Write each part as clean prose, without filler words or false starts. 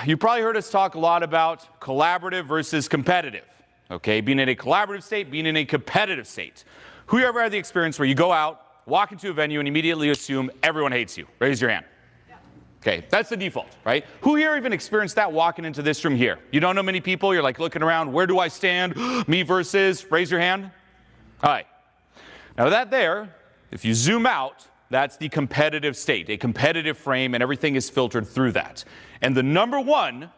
you probably heard us talk a lot about collaborative versus competitive. Okay, being in a collaborative state, being in a competitive state. Who ever had the experience where you go out, walk into a venue, and immediately assume everyone hates you? Raise your hand. Okay, that's the default, right? Who here even experienced that walking into this room here? You don't know many people, you're like looking around, where do I stand? Me versus, raise your hand. All right. Now that there, if you zoom out, that's the competitive state, a competitive frame, and everything is filtered through that. And the number one,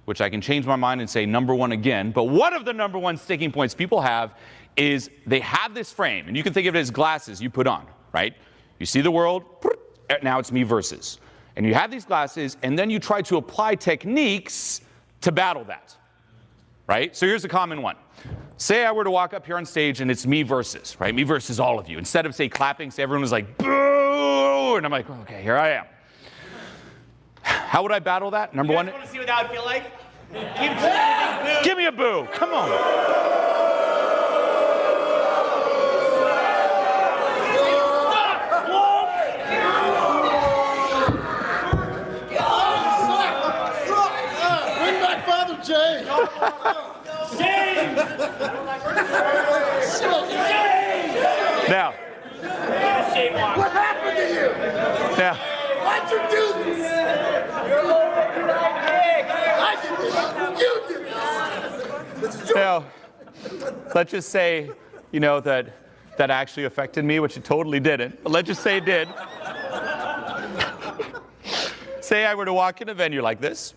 which I can change my mind and say number one again, but one of the number one sticking points people have is they have this frame, and you can think of it as glasses you put on, right? You see the world, now it's me versus. And you have these glasses, and then you try to apply techniques to battle that, right? So here's a common one. Say I were to walk up here on stage, and it's me versus, right? Me versus all of you. Instead of, say, clapping, say everyone was like, boo! And I'm like, okay, here I am. How would I battle that? Number one. You guys want to see what that would feel like? Give me a boo. Come on. Bring back Father James. Now. What happened to you? Now. Why'd you do this? You're I did this. You did this. This is your Now, let's just say, that actually affected me, which it totally didn't. But let's just say it did. Say I were to walk in a venue like this.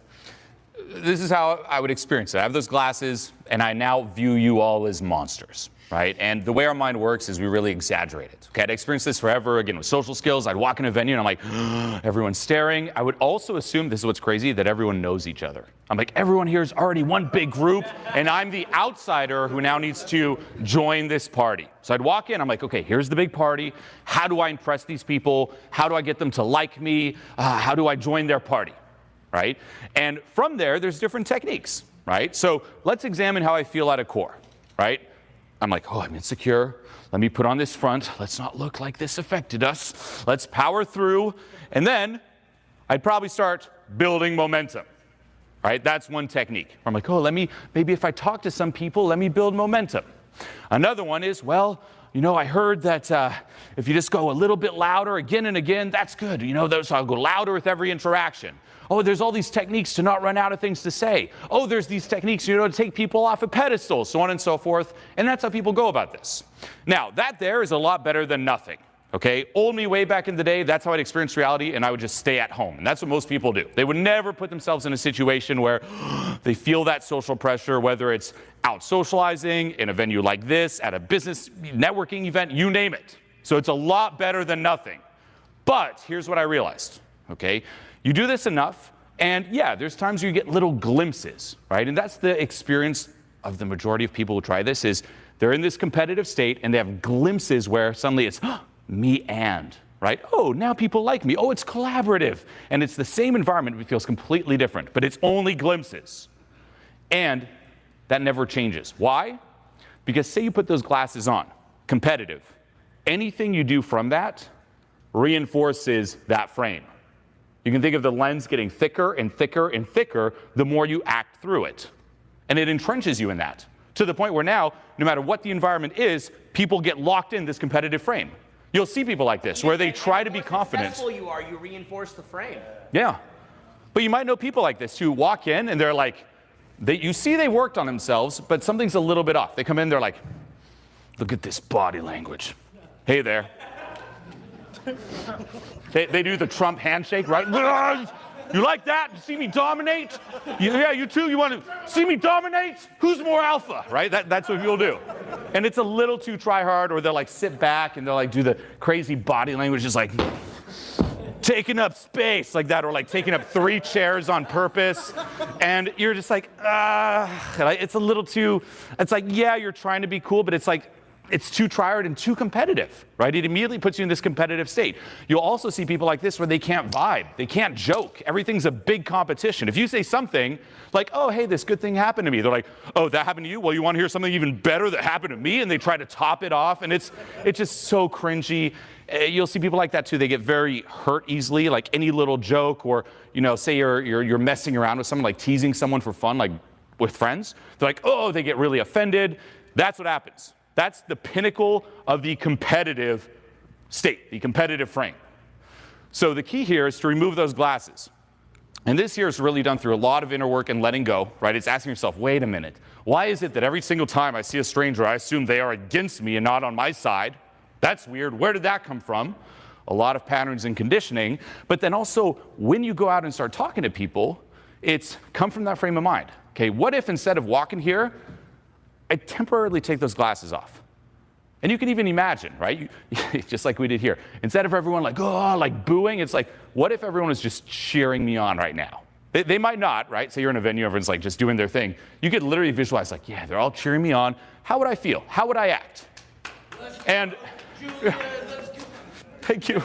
This is how I would experience it. I have those glasses, and I now view you all as monsters, right? And the way our mind works is we really exaggerate it. Okay, I'd experienced this forever, again, with social skills. I'd walk in a venue, and I'm like, everyone's staring. I would also assume, this is what's crazy, that everyone knows each other. I'm like, everyone here is already one big group, and I'm the outsider who now needs to join this party. So I'd walk in, I'm like, okay, here's the big party. How do I impress these people? How do I get them to like me? How do I join their party? Right? And from there, there's different techniques, right? So let's examine how I feel at a core, right? I'm like, oh, I'm insecure. Let me put on this front. Let's not look like this affected us. Let's power through. And then I'd probably start building momentum, right? That's one technique. I'm like, oh, maybe if I talk to some people, let me build momentum. Another one is, well, I heard that if you just go a little bit louder again and again, that's good. So I'll go louder with every interaction. Oh, there's all these techniques to not run out of things to say. Oh, there's these techniques, to take people off of pedestals, so on and so forth. And that's how people go about this. Now, that there is a lot better than nothing. Okay, old me way back in the day, that's how I'd experience reality, and I would just stay at home. And that's what most people do. They would never put themselves in a situation where they feel that social pressure, whether it's out socializing, in a venue like this, at a business networking event, you name it. So it's a lot better than nothing. But here's what I realized, okay? You do this enough, and yeah, there's times you get little glimpses, right? And that's the experience of the majority of people who try this, is they're in this competitive state, and they have glimpses where suddenly it's, me and, right? Oh, now people like me. Oh, it's collaborative. And it's the same environment, but it feels completely different. But it's only glimpses. And that never changes. Why? Because say you put those glasses on, competitive. Anything you do from that reinforces that frame. You can think of the lens getting thicker and thicker and thicker the more you act through it. And it entrenches you in that, to the point where now, no matter what the environment is, people get locked in this competitive frame. You'll see people like this, where they try to be confident. The more successful you are, you reinforce the frame. Yeah. But you might know people like this who walk in and they're like, you see they worked on themselves, but something's a little bit off. They come in, they're like, look at this body language. Hey there. They do the Trump handshake, right? You like that? You see me dominate? Yeah, you too? You want to see me dominate? Who's more alpha, right? That's what people do. And it's a little too try hard, or they'll like sit back and they'll like do the crazy body language, just like taking up space like that, or like taking up 3 chairs on purpose. And you're just like, it's a little too, it's like, yeah, you're trying to be cool, but it's like, it's too try-hard and too competitive, right? It immediately puts you in this competitive state. You'll also see people like this where they can't vibe. They can't joke. Everything's a big competition. If you say something like, oh, hey, this good thing happened to me, they're like, oh, that happened to you? Well, you want to hear something even better that happened to me? And they try to top it off, and it's just so cringy. You'll see people like that too. They get very hurt easily, like any little joke, or say you're messing around with someone, like teasing someone for fun, like with friends. They're like, oh, they get really offended. That's what happens. That's the pinnacle of the competitive state, the competitive frame. So the key here is to remove those glasses. And this here is really done through a lot of inner work and letting go, right? It's asking yourself, wait a minute, why is it that every single time I see a stranger, I assume they are against me and not on my side? That's weird. Where did that come from? A lot of patterns and conditioning. But then also, when you go out and start talking to people, it's come from that frame of mind. Okay, what if instead of walking here, I temporarily take those glasses off? And you can even imagine, right? Just like we did here. Instead of everyone like booing, it's like, what if everyone is just cheering me on right now? They might not, right? Say you're in a venue, everyone's like just doing their thing. You could literally visualize like, yeah, they're all cheering me on. How would I feel? How would I act? And thank you.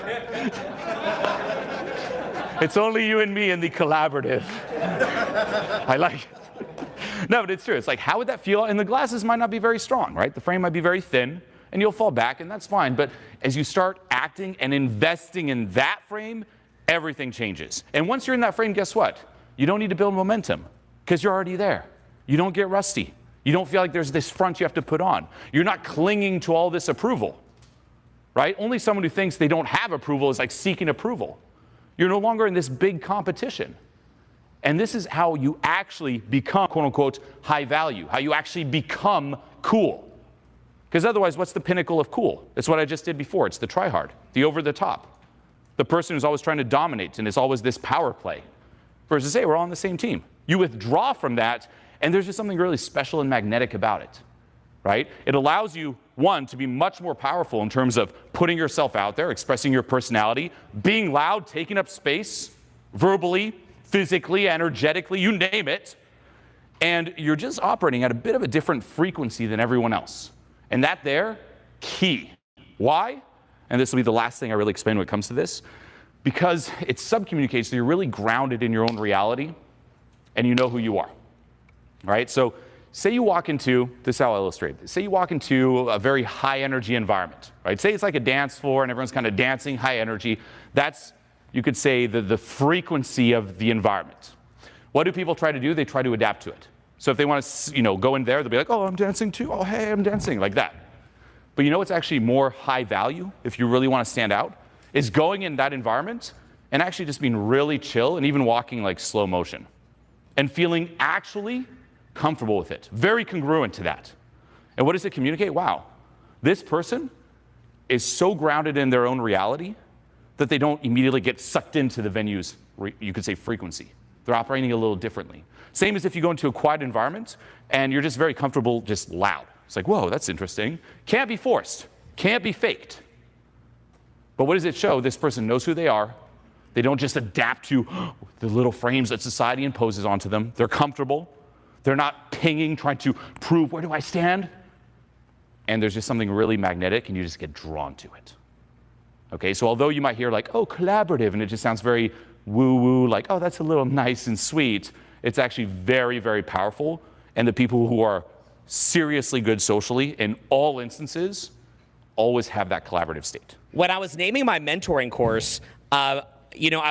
It's only you and me in the collaborative. I like it. No, but it's true. It's like, how would that feel? And the glasses might not be very strong, right? The frame might be very thin, and you'll fall back, and that's fine. But as you start acting and investing in that frame, everything changes. And once you're in that frame, guess what? You don't need to build momentum, because you're already there. You don't get rusty. You don't feel like there's this front you have to put on. You're not clinging to all this approval, right? Only someone who thinks they don't have approval is like seeking approval. You're no longer in this big competition. And this is how you actually become, quote unquote, high value, how you actually become cool. Because otherwise, what's the pinnacle of cool? It's what I just did before. It's the try-hard, the over-the-top, the person who's always trying to dominate, and it's always this power play. Versus, hey, we're all on the same team. You withdraw from that, and there's just something really special and magnetic about it, right? It allows you, one, to be much more powerful in terms of putting yourself out there, expressing your personality, being loud, taking up space, verbally, physically, energetically, you name it, and you're just operating at a bit of a different frequency than everyone else. And that there, key. Why? And this will be the last thing I really explain when it comes to this, because it subcommunicates that you're really grounded in your own reality and you know who you are, right? So say you walk into, this is how I'll illustrate this, say you walk into a very high energy environment, right? Say it's like a dance floor and everyone's kind of dancing, high energy. That's, you could say, the frequency of the environment. What do people try to do? They try to adapt to it. So if they want to, go in there, they'll be like, oh, I'm dancing too. Oh, hey, I'm dancing, like that. But you know what's actually more high value, if you really want to stand out, is going in that environment and actually just being really chill and even walking like slow motion and feeling actually comfortable with it. Very congruent to that. And what does it communicate? Wow, this person is so grounded in their own reality that they don't immediately get sucked into the venue's, you could say, frequency. They're operating a little differently. Same as if you go into a quiet environment and you're just very comfortable, just loud. It's like, whoa, that's interesting. Can't be forced. Can't be faked. But what does it show? This person knows who they are. They don't just adapt to the little frames that society imposes onto them. They're comfortable. They're not pinging, trying to prove, where do I stand? And there's just something really magnetic, and you just get drawn to it. Okay, so although you might hear like, oh, collaborative, and it just sounds very woo-woo, like, oh, that's a little nice and sweet, it's actually very, very powerful. And the people who are seriously good socially, in all instances, always have that collaborative state. When I was naming my mentoring course, I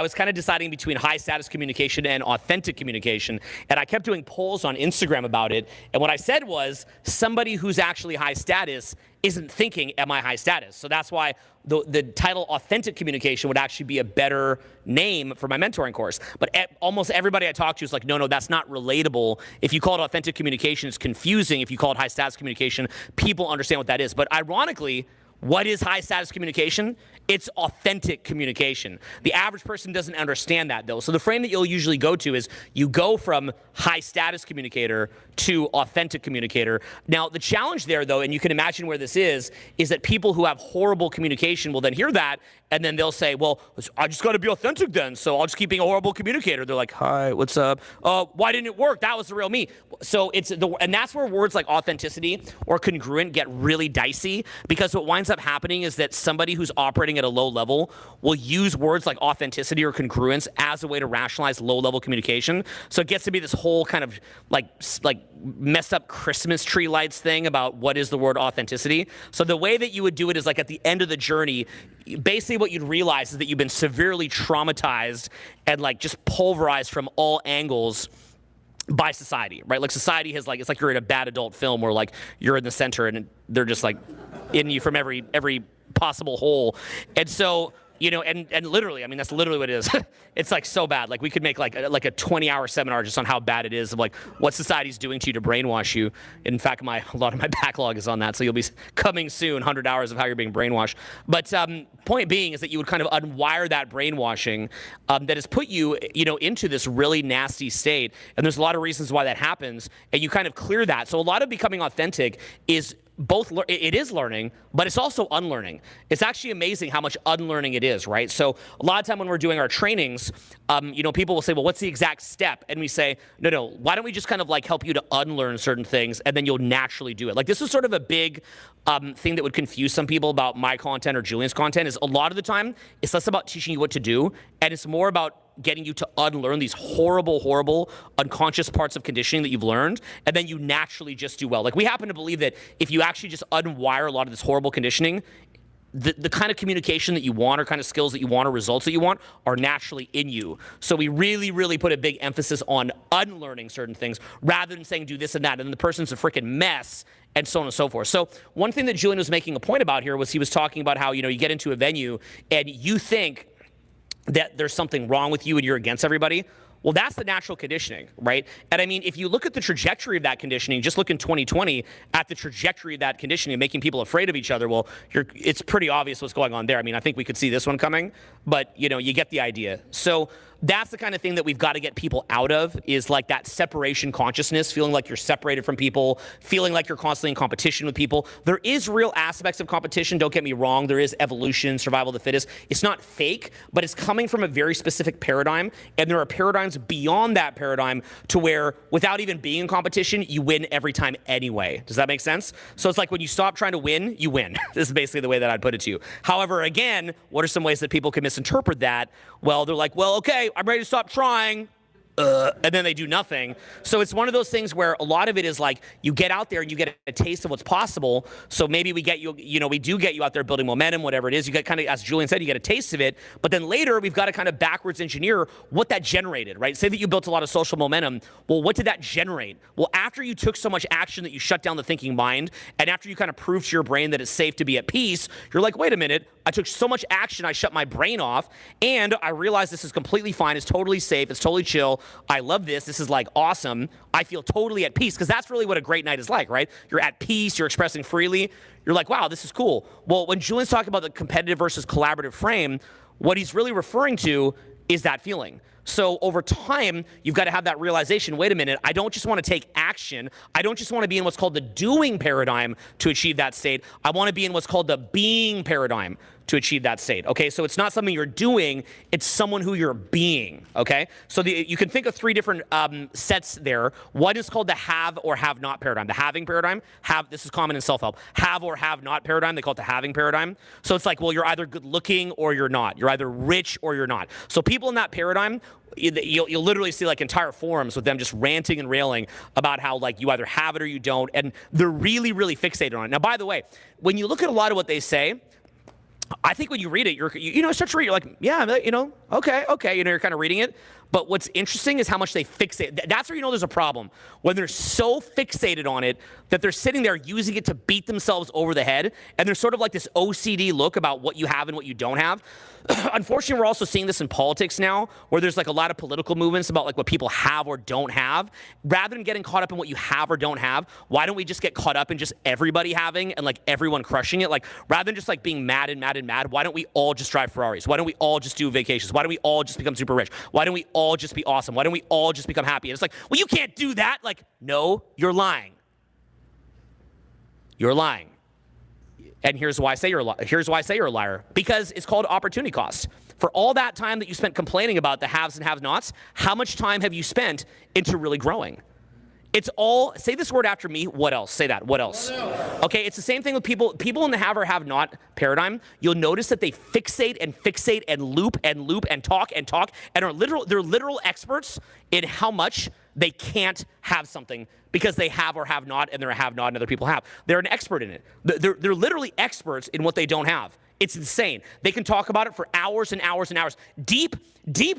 was kind of deciding between high status communication and authentic communication, and I kept doing polls on Instagram about it, and what I said was, somebody who's actually high status isn't thinking, am I high status? So that's why the title authentic communication would actually be a better name for my mentoring course. But almost everybody I talk to is like, no, that's not relatable. If you call it authentic communication, it's confusing. If you call it high status communication, people understand what that is. But ironically, what is high status communication? It's authentic communication. The average person doesn't understand that, though. So the frame that you'll usually go to is you go from high status communicator to authentic communicator. Now, the challenge there, though, and you can imagine where this is that people who have horrible communication will then hear that, and then they'll say, well, I just got to be authentic then, so I'll just keep being a horrible communicator. They're like, hi, what's up? Why didn't it work? That was the real me. So and that's where words like authenticity or congruent get really dicey, because what winds up up happening is that somebody who's operating at a low level will use words like authenticity or congruence as a way to rationalize low-level communication. So it gets to be this whole kind of like messed up Christmas tree lights thing about what is the word authenticity. So the way that you would do it is like at the end of the journey, basically what you'd realize is that you've been severely traumatized and like just pulverized from all angles by society, right? Like society has like, it's like you're in a bad adult film where like you're in the center and they're just like in you from every possible hole. And so, you know, and literally, I mean, that's literally what it is. It's like so bad. Like we could make like a 20-hour seminar just on how bad it is of like what society's doing to you to brainwash you. In fact, a lot of my backlog is on that. So you'll be coming soon, 100 hours of how you're being brainwashed. But point being is that you would kind of unwire that brainwashing that has put you, you know, into this really nasty state. And there's a lot of reasons why that happens. And you kind of clear that. So a lot of becoming authentic is it is learning, but it's also unlearning. It's actually amazing how much unlearning it is, right? So a lot of time when we're doing our trainings, you know, people will say, well, what's the exact step? And we say, no, why don't we just kind of like help you to unlearn certain things and then you'll naturally do it. Like this is sort of a big thing that would confuse some people about my content or Julien's content is a lot of the time, it's less about teaching you what to do and it's more about getting you to unlearn these horrible unconscious parts of conditioning that you've learned, and then you naturally just do well. Like we happen to believe that if you actually just unwire a lot of this horrible conditioning, the kind of communication that you want or kind of skills that you want or results that you want are naturally in you. So we really put a big emphasis on unlearning certain things rather than saying do this and that, and then the person's a freaking mess and so on and so forth. So one thing that Julien was making a point about here was he was talking about how, you know, you get into a venue and you think that there's something wrong with you and you're against everybody. Well, that's the natural conditioning, right? And I mean, if you look at the trajectory of that conditioning, just look in 2020 at the trajectory of that conditioning, making people afraid of each other, well, it's pretty obvious what's going on there. I mean, I think we could see this one coming, but you know, you get the idea. So that's the kind of thing that we've got to get people out of is like that separation consciousness, feeling like you're separated from people, feeling like you're constantly in competition with people. There is real aspects of competition, don't get me wrong. There is evolution, survival of the fittest. It's not fake, but it's coming from a very specific paradigm. And there are paradigms beyond that paradigm to where without even being in competition, you win every time anyway. Does that make sense? So it's like when you stop trying to win, you win. This is basically the way that I'd put it to you. However, again, what are some ways that people can misinterpret that? Well, they're like, well, okay, I'm ready to stop trying. And then they do nothing. So it's one of those things where a lot of it is like you get out there and you get a taste of what's possible. So maybe we get you, you know, we do get you out there building momentum, whatever it is. You get kind of, as Julien said, you get a taste of it. But then later we've got to kind of backwards engineer what that generated, right? Say that you built a lot of social momentum. Well, what did that generate? Well, after you took so much action that you shut down the thinking mind, and after you kind of proved to your brain that it's safe to be at peace, you're like, wait a minute, I took so much action, I shut my brain off, and I realized this is completely fine, it's totally safe, it's totally chill. I love this. This is like awesome. I feel totally at peace because that's really what a great night is like, right? You're at peace. You're expressing freely. You're like, wow, this is cool. Well, when Julien's talking about the competitive versus collaborative frame, what he's really referring to is that feeling. So over time, you've got to have that realization, wait a minute, I don't just want to take action. I don't just want to be in what's called the doing paradigm to achieve that state. I want to be in what's called the being paradigm to achieve that state, okay? So it's not something you're doing, it's someone who you're being, okay? So you can think of three different sets there. One is called the have or have not paradigm. The having paradigm, this is common in self-help. Have or have not paradigm, they call it the having paradigm. So it's like, well, you're either good looking or you're not. You're either rich or you're not. So people in that paradigm, you'll literally see like entire forums with them just ranting and railing about how like you either have it or you don't, and they're really fixated on it. Now, by the way, when you look at a lot of what they say, I think when you read it, you start to read, you're like, yeah, okay, you're kind of reading it. But what's interesting is how much they fixate. That's where you know there's a problem. When they're so fixated on it that they're sitting there using it to beat themselves over the head, and there's sort of like this OCD look about what you have and what you don't have. Unfortunately, we're also seeing this in politics now, where there's like a lot of political movements about like what people have or don't have. Rather than getting caught up in what you have or don't have, why don't we just get caught up in just everybody having and like everyone crushing it? Like rather than just like being mad, why don't we all just drive Ferraris? Why don't we all just do vacations? Why don't we all just become super rich? Why don't we all just be awesome? Why don't we all just become happy? And it's like, well, you can't do that. Like, no, you're lying. You're lying. And here's why I say you're a liar. Because it's called opportunity cost. For all that time that you spent complaining about the haves and have-nots, how much time have you spent into really growing? It's all, say this word after me, what else? Say that, what else? Okay, it's the same thing with people in the have or have not paradigm. You'll notice that they fixate and loop and talk and they're literal experts in how much they can't have something because they have or have not and they're a have not and other people have. They're an expert in it. They're literally experts in what they don't have. It's insane. They can talk about it for hours and hours and hours. Deep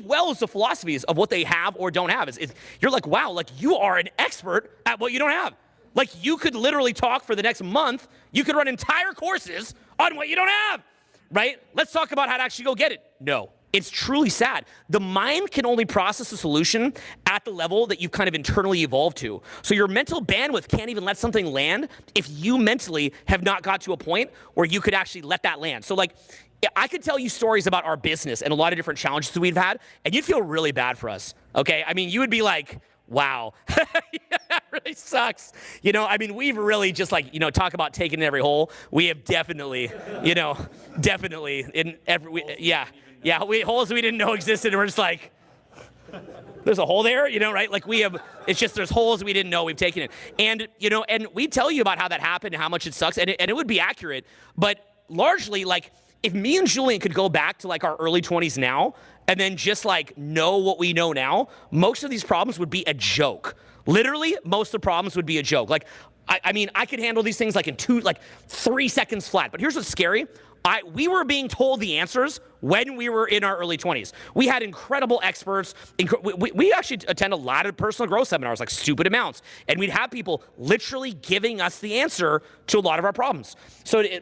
wells of philosophies of what they have or don't have. You're like, wow, like you are an expert at what you don't have. Like you could literally talk for the next month. You could run entire courses on what you don't have, right? Let's talk about how to actually go get it. No. It's truly sad. The mind can only process a solution at the level that you've kind of internally evolved to. So your mental bandwidth can't even let something land if you mentally have not got to a point where you could actually let that land. So like, I could tell you stories about our business and a lot of different challenges that we've had, and you'd feel really bad for us, okay? I mean, you would be like, wow, that really sucks. You know, I mean, we've really just like, you know, talk about taking every hole. We have definitely, you know, definitely in every, holes we didn't know existed, and we're just like, there's a hole there, you know, right? Like it's just there's holes we didn't know we've taken it. And, you know, and we tell you about how that happened and how much it sucks, and it would be accurate, but largely, like, if me and Julien could go back to like our early 20s now and then just like know what we know now, most of these problems would be a joke. Literally, most of the problems would be a joke. Like, I mean, I could handle these things like in 3 seconds flat. But here's what's scary. We were being told the answers when we were in our early 20s. We had incredible experts. We actually attend a lot of personal growth seminars, like stupid amounts. And we'd have people literally giving us the answer to a lot of our problems.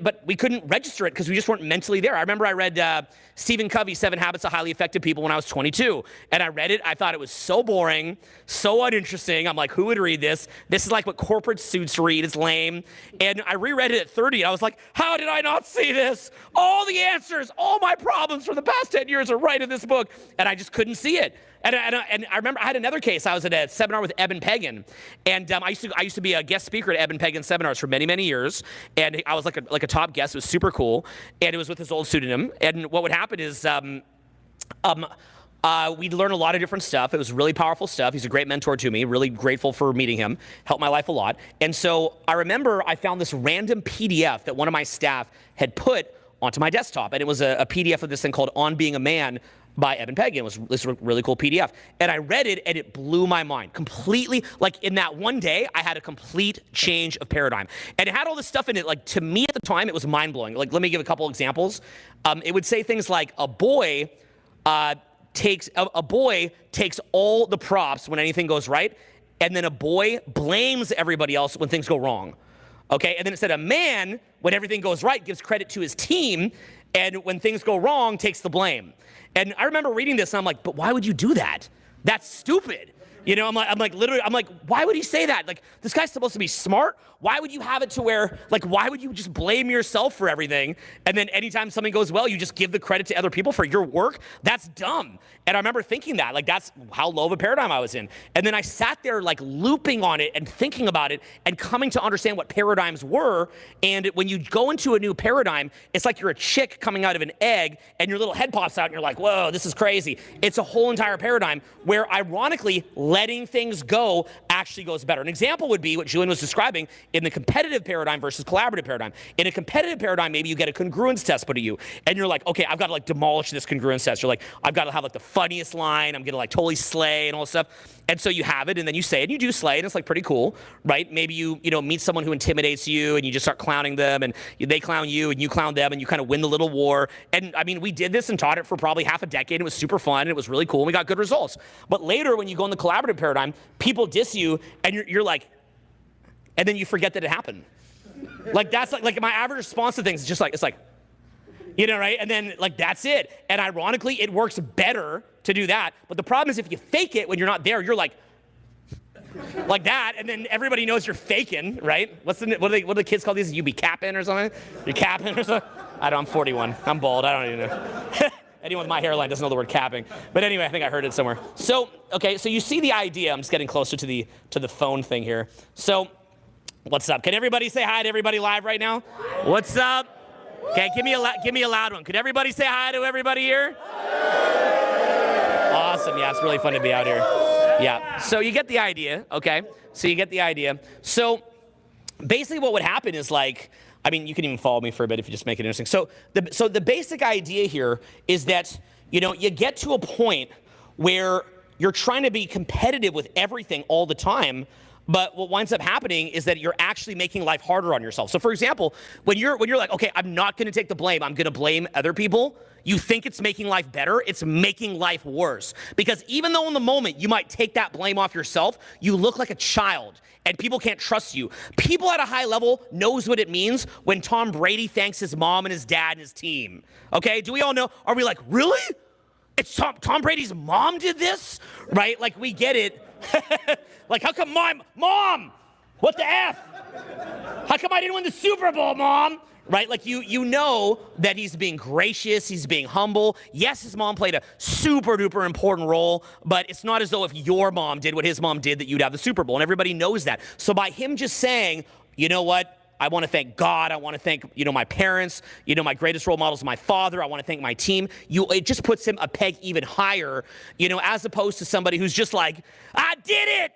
But we couldn't register it because we just weren't mentally there. I remember I read Stephen Covey's 7 Habits of Highly Effective People when I was 22. And I read it. I thought it was so boring, so uninteresting. I'm like, who would read this? This is like what corporate suits read. It's lame. And I reread it at 30. And I was like, how did I not see this? All the answers, all my problems from the past 10 years are right in this book. And I just couldn't see it. And I remember I had another case. I was at a seminar with Eben Pagan, and I used to be a guest speaker at Eben Pagan seminars for many, many years. And I was like a top guest. It was super cool, and it was with his old pseudonym. And what would happen is we'd learn a lot of different stuff. It was really powerful stuff. He's a great mentor to me. Really grateful for meeting him. Helped my life a lot. And so I remember I found this random PDF that one of my staff had put onto my desktop, and it was a PDF of this thing called On Being a Man by Eben Pagan. It was this really cool PDF. And I read it, and it blew my mind completely. Like, in that one day, I had a complete change of paradigm. And it had all this stuff in it. Like, to me at the time, it was mind-blowing. Like, let me give a couple examples. It would say things like, a boy takes all the props when anything goes right, and then a boy blames everybody else when things go wrong. Okay? And then it said a man, when everything goes right, gives credit to his team, and when things go wrong, takes the blame. And I remember reading this, and I'm like, but why would you do that? That's stupid. You know, I'm like, why would he say that? Like, this guy's supposed to be smart. Why would you have it to where, like, why would you just blame yourself for everything? And then anytime something goes well, you just give the credit to other people for your work? That's dumb. And I remember thinking that, like, that's how low of a paradigm I was in. And then I sat there, like, looping on it and thinking about it and coming to understand what paradigms were. And when you go into a new paradigm, it's like you're a chick coming out of an egg and your little head pops out and you're like, whoa, this is crazy. It's a whole entire paradigm where, ironically, letting things go actually goes better. An example would be what Julien was describing in the competitive paradigm versus collaborative paradigm. In a competitive paradigm, maybe you get a congruence test put at you, and you're like, okay, I've got to like demolish this congruence test. You're like, I've got to have like the funniest line. I'm gonna like totally slay and all this stuff. And so you have it, and then you say it, and you do slay, and it's like pretty cool, right? Maybe you meet someone who intimidates you, and you just start clowning them, and they clown you, and you clown them, and you kind of win the little war. And I mean, we did this and taught it for probably half a decade. It was super fun, and it was really cool, and we got good results. But later, when you go in the collaborative paradigm, people diss you, and you're like, and then you forget that it happened. Like, that's like my average response to things is just like, it's like, you know, right? And then, like, that's it. And ironically, it works better to do that. But the problem is if you fake it when you're not there, you're like that, and then everybody knows you're faking, right? What do the kids call these? You be capping or something? You're capping or something? I'm 41. I'm bald. I don't even know. Anyone with my hairline doesn't know the word capping. But anyway, I think I heard it somewhere. So, okay, so you see the idea. I'm just getting closer to the phone thing here. So, what's up? Can everybody say hi to everybody live right now? What's up? Okay, give me a loud one. Could everybody say hi to everybody here? Awesome. Yeah, it's really fun to be out here. Yeah, so you get the idea, okay? So you get the idea. So basically what would happen is like, I mean, you can even follow me for a bit if you just make it interesting. So the basic idea here is that, you know, you get to a point where you're trying to be competitive with everything all the time, but what winds up happening is that you're actually making life harder on yourself. So for example, when you're like, okay, I'm not gonna take the blame, I'm gonna blame other people, you think it's making life better, it's making life worse. Because even though in the moment you might take that blame off yourself, you look like a child and people can't trust you. People at a high level knows what it means when Tom Brady thanks his mom and his dad and his team. Okay, do we all know? Are we like, really? It's Tom Brady's mom did this? Right, like we get it. Like, how come my mom? What the F? How come I didn't win the Super Bowl, Mom? Right? Like, you know that he's being gracious, he's being humble. Yes, his mom played a super duper important role, but it's not as though if your mom did what his mom did that you'd have the Super Bowl, and everybody knows that. So by him just saying, you know what? I want to thank God. I want to thank, you know, my parents. You know, my greatest role model is my father. I want to thank my team. It just puts him a peg even higher, you know, as opposed to somebody who's just like, I did it.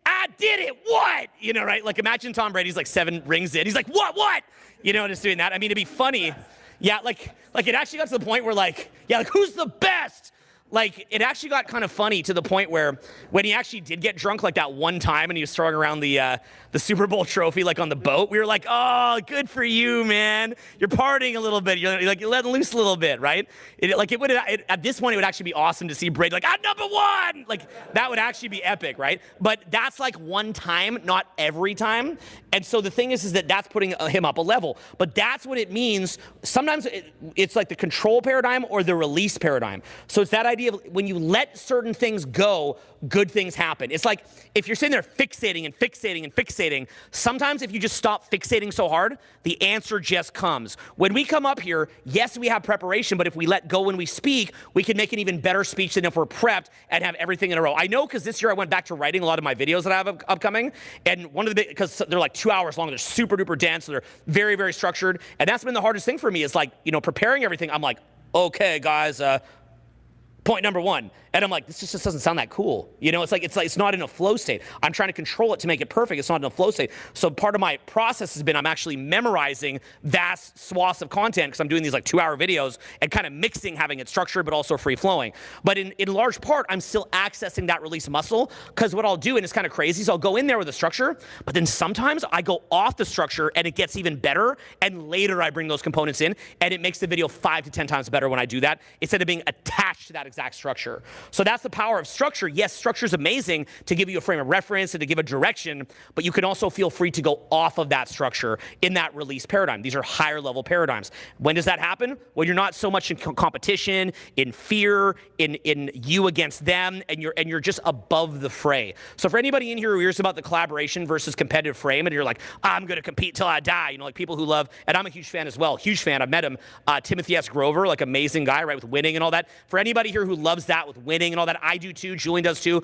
I did it. What? You know, right? Like imagine Tom Brady's like 7 rings in. He's like, what? You know, just doing that. I mean, it'd be funny. Yeah, like it actually got to the point where like, yeah, like who's the best? Like, it actually got kind of funny to the point where when he actually did get drunk like that one time and he was throwing around the Super Bowl trophy like on the boat, we were like, oh, good for you, man. You're partying a little bit. You're letting loose a little bit, right? At this point, it would actually be awesome to see Brady like, I'm #1. Like, that would actually be epic, right? But that's like one time, not every time. And so the thing is that that's putting him up a level. But that's what it means. Sometimes it's like the control paradigm or the release paradigm. So it's that idea of when you let certain things go, good things happen. It's like if you're sitting there fixating and fixating and fixating, sometimes if you just stop fixating so hard, the answer just comes. When we come up here, yes, we have preparation, but if we let go when we speak, we can make an even better speech than if we're prepped and have everything in a row. I know because this year I went back to writing a lot of my videos that I have upcoming, and one of the because they're like 2 hours long, they're super duper dense, so they're very, very structured, and that's been the hardest thing for me is like, you know, preparing everything. I'm like, okay, guys, point #1. And I'm like, this just doesn't sound that cool. You know, it's not in a flow state. I'm trying to control it to make it perfect. It's not in a flow state. So part of my process has been I'm actually memorizing vast swaths of content because I'm doing these like 2-hour videos and kind of mixing, having it structured but also free flowing. But in large part, I'm still accessing that release muscle because what I'll do, and it's kind of crazy, so I'll go in there with a structure, but then sometimes I go off the structure and it gets even better, and later I bring those components in, and it makes the video 5 to 10 times better when I do that instead of being attached to that exact structure. So that's the power of structure. Yes, structure is amazing to give you a frame of reference and to give a direction, but you can also feel free to go off of that structure in that release paradigm. These are higher level paradigms. When does that happen? When you're not so much in competition, in fear, in you against them, and you're just above the fray. So for anybody in here who hears about the collaboration versus competitive frame, and you're like, I'm gonna compete till I die, you know, like people who love, and I'm a huge fan as well, huge fan, I've met him, Timothy S. Grover, like amazing guy, right, with winning and all that. For anybody here who loves that with winning and all that, I do too, Julien does too.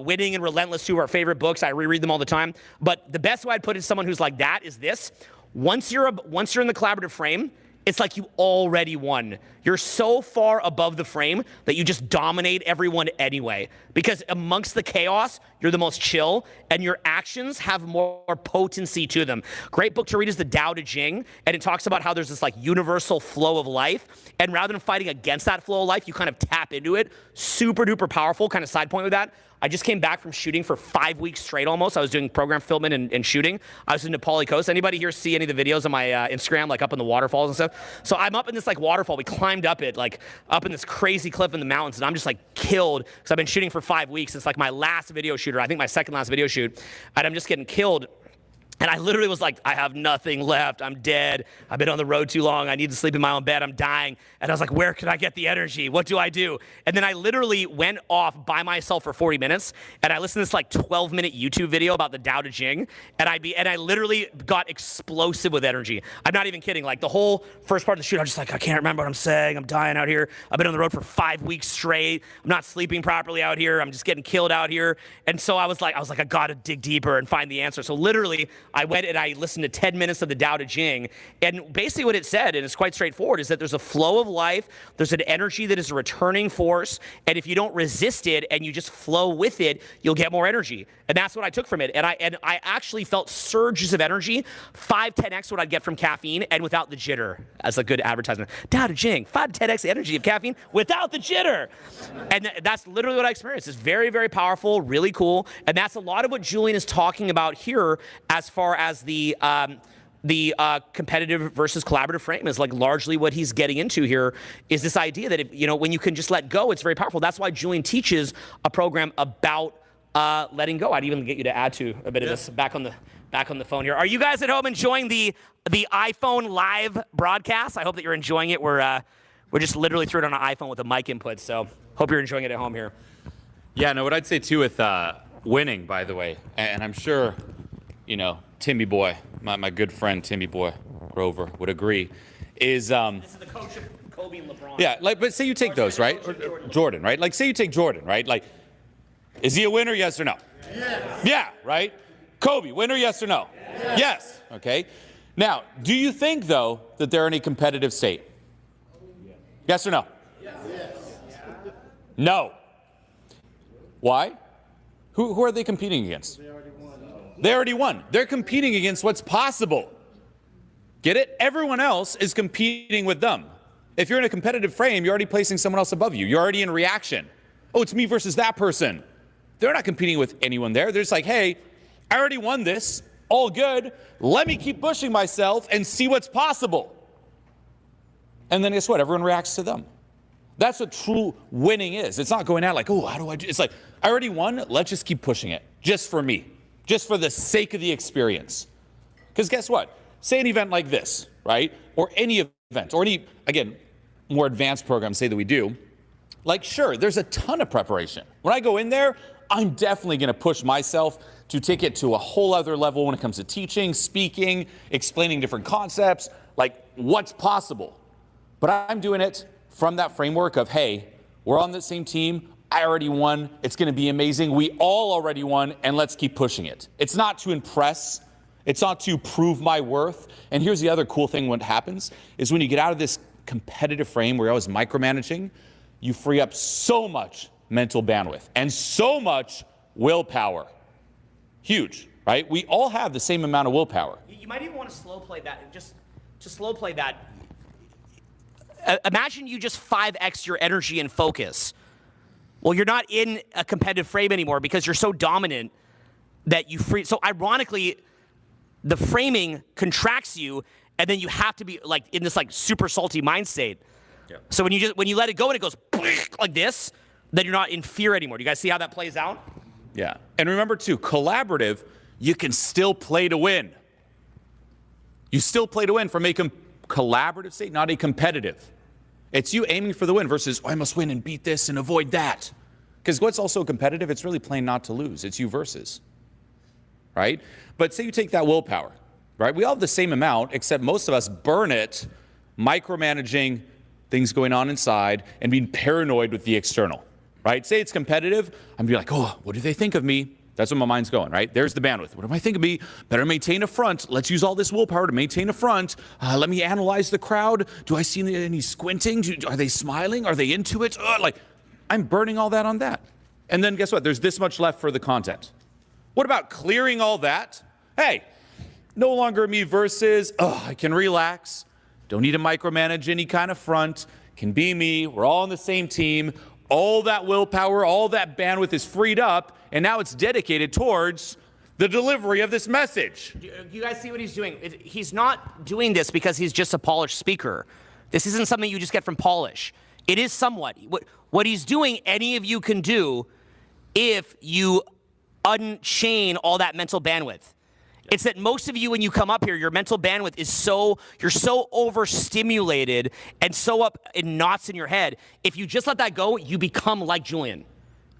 Winning and Relentless, 2 are our favorite books. I reread them all the time. But the best way I'd put it to someone who's like that is this. Once you're in the collaborative frame, it's like you already won. You're so far above the frame that you just dominate everyone anyway. Because amongst the chaos, you're the most chill, and your actions have more potency to them. Great book to read is the Tao Te Ching, and it talks about how there's this like universal flow of life, and rather than fighting against that flow of life, you kind of tap into it. Super duper powerful. Kind of side point with that. I just came back from shooting for 5 weeks straight almost. I was doing program filming and shooting. I was in Nepali Coast. Anybody here see any of the videos on my Instagram, like up in the waterfalls and stuff? So I'm up in this like waterfall. We climbed up it, like up in this crazy cliff in the mountains, and I'm just like killed because I've been shooting for 5 weeks. It's like my last video shoot, or I think my second last video shoot, and I'm just getting killed. And I literally was like, I have nothing left. I'm dead. I've been on the road too long. I need to sleep in my own bed. I'm dying. And I was like, where can I get the energy? What do I do? And then I literally went off by myself for 40 minutes, and I listened to this like 12-minute YouTube video about the Tao Te Ching, and I literally got explosive with energy. I'm not even kidding. Like the whole first part of the shoot, I was just like, I can't remember what I'm saying. I'm dying out here. I've been on the road for 5 weeks straight. I'm not sleeping properly out here. I'm just getting killed out here. And so I was like, I gotta dig deeper and find the answer. So literally, I went and I listened to 10 minutes of the Tao Te Ching, and basically what it said, and it's quite straightforward, is that there's a flow of life, there's an energy that is a returning force, and if you don't resist it and you just flow with it, you'll get more energy. And that's what I took from it. And I actually felt surges of energy, 5-10x what I'd get from caffeine, and without the jitter, as a good advertisement. Tao Te Ching, 5-10x energy of caffeine without the jitter. And that's literally what I experienced. It's very, very powerful, really cool. And that's a lot of what Julien is talking about here as far as the competitive versus collaborative frame is like largely what he's getting into here is this idea that, when you can just let go, it's very powerful. That's why Julien teaches a program about letting go. I'd even get you to add to a bit of this back on the phone here. Are you guys at home enjoying the iPhone live broadcast? I hope that you're enjoying it. We're just literally threw it on an iPhone with a mic input, so hope you're enjoying it at home here. Yeah, no, what I'd say too with winning, by the way, and I'm sure, Timmy Boy, my good friend Timmy Boy Grover would agree, is This is the coach of Kobe and LeBron. yeah, but say you take those, right? Or Jordan, right? Like say you take Jordan, right? Like, is he a winner, yes or no? Yes. Yeah, right? Kobe, winner, yes or no? Yes. Okay. Now, do you think, though, that they're in a competitive state? Yes or no? Yes. No. Why? Who are they competing against? They already won. They're competing against what's possible. Get it? Everyone else is competing with them. If you're in a competitive frame, you're already placing someone else above you. You're already in reaction. Oh, it's me versus that person. They're not competing with anyone there. They're just like, hey, I already won this. All good. Let me keep pushing myself and see what's possible. And then guess what? Everyone reacts to them. That's what true winning is. It's not going out like, oh, how do I do? It's like, I already won. Let's just keep pushing it. Just for me. Just for the sake of the experience. Because guess what? Say an event like this, right? Or any event, or any, again, more advanced programs say that we do. Like, sure, there's a ton of preparation. When I go in there, I'm definitely going to push myself to take it to a whole other level when it comes to teaching, speaking, explaining different concepts, like what's possible. But I'm doing it from that framework of, hey, we're on the same team. I already won. It's going to be amazing. We all already won, and let's keep pushing it. It's not to impress. It's not to prove my worth. And here's the other cool thing. What happens is when you get out of this competitive frame where I was micromanaging, you free up so much mental bandwidth and so much willpower. Huge, right? We all have the same amount of willpower. You might even want to slow play that. Just to slow play that. Imagine you just 5x your energy and focus. Well, you're not in a competitive frame anymore because you're so dominant that you free. So ironically, the framing contracts you, and then you have to be like in this like super salty mind state. Yeah. So when you let it go and it goes like this, then you're not in fear anymore. Do you guys see how that plays out? Yeah. And remember too, collaborative, you can still play to win. You still play to win from a collaborative state, not a competitive. It's you aiming for the win versus, oh, I must win and beat this and avoid that. Because what's also competitive, it's really playing not to lose. It's you versus, right? But say you take that willpower, right? We all have the same amount, except most of us burn it micromanaging things going on inside and being paranoid with the external, right? Say it's competitive, I'm be like, oh, what do they think of me? That's where my mind's going, right? There's the bandwidth. What do I think of me? Better maintain a front. Let's use all this willpower to maintain a front. Let me analyze the crowd. Do I see any squinting? Are they smiling? Are they into it? I'm burning all that on that. And then guess what? There's this much left for the content. What about clearing all that? Hey, no longer me versus, I can relax. Don't need to micromanage any kind of front. Can be me. We're all on the same team. All that willpower, all that bandwidth is freed up, and now it's dedicated towards the delivery of this message. You guys see what he's doing? He's not doing this because he's just a polished speaker. This isn't something you just get from polish. It is somewhat. What he's doing, any of you can do if you unchain all that mental bandwidth. It's that most of you, when you come up here, your mental bandwidth is you're so overstimulated and so up in knots in your head. If you just let that go, you become like Julien.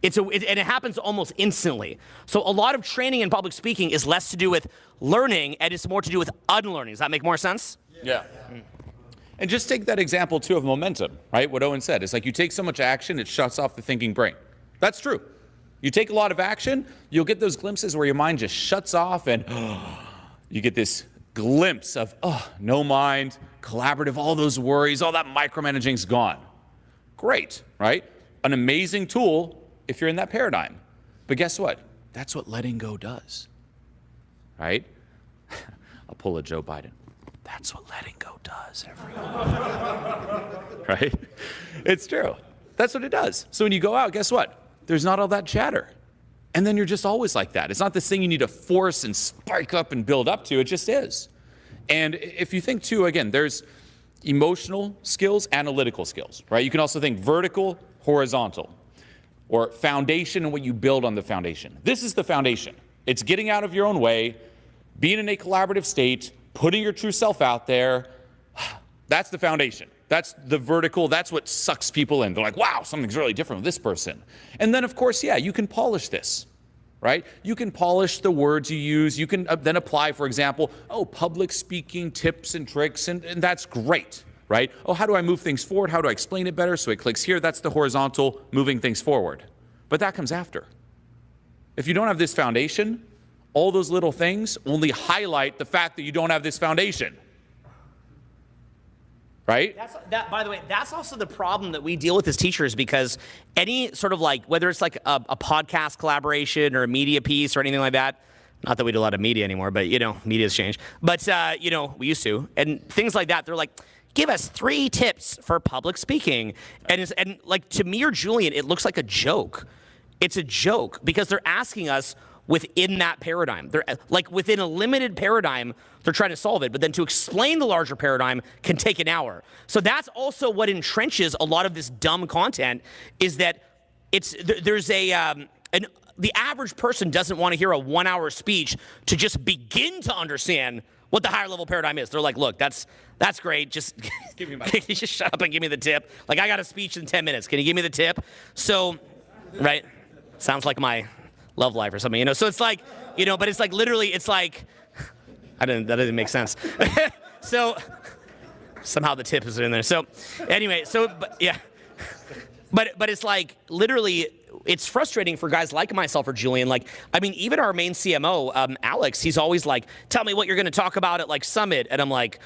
And it happens almost instantly. So a lot of training in public speaking is less to do with learning and it's more to do with unlearning. Does that make more sense? Yeah. And just take that example too of momentum, right? What Owen said. It's like you take so much action, it shuts off the thinking brain. That's true. You take a lot of action, you'll get those glimpses where your mind just shuts off and you get this glimpse of, oh, no mind, collaborative, all those worries, all that micromanaging's gone. Great, right? An amazing tool if you're in that paradigm. But guess what? That's what letting go does, right? I'll pull a Joe Biden. That's what letting go does, everyone. Right? It's true. That's what it does. So when you go out, guess what? There's not all that chatter. And then you're just always like that. It's not this thing you need to force and spike up and build up to. It just is. And if you think too, again, there's emotional skills, analytical skills, right? You can also think vertical, horizontal, or foundation and what you build on the foundation. This is the foundation. It's getting out of your own way, being in a collaborative state, putting your true self out there. That's the foundation. That's the vertical. That's what sucks people in. They're like, wow, something's really different with this person. And then, of course, yeah, you can polish this, right? You can polish the words you use. You can then apply, for example, public speaking tips and tricks, and that's great, right? How do I move things forward? How do I explain it better so it clicks here? That's the horizontal, moving things forward. But that comes after. If you don't have this foundation, all those little things only highlight the fact that you don't have this foundation. Right? By the way, that's also the problem that we deal with as teachers, because any sort of like, whether it's like a podcast collaboration or a media piece or anything like that, not that we do a lot of media anymore, but media's changed. But, we used to. And things like that, they're like, give us 3 tips for public speaking. And like to me or Julien, it looks like a joke. It's a joke because they're asking us within that paradigm. They're like within a limited paradigm, they're trying to solve it. But then to explain the larger paradigm can take an hour. So that's also what entrenches a lot of this dumb content, is that the average person doesn't want to hear a 1-hour speech to just begin to understand what the higher level paradigm is. They're like, look, that's great. Just give me my just shut up and give me the tip. Like, I got a speech in 10 minutes. Can you give me the tip? So, right? Sounds like my love life or something, So it's like, but it's like literally, it's like, that didn't make sense. So somehow the tip is in there. So anyway, but yeah, but it's like literally, it's frustrating for guys like myself or Julien. Like, I mean, even our main CMO, Alex, he's always like, tell me what you're going to talk about at like Summit. And I'm like,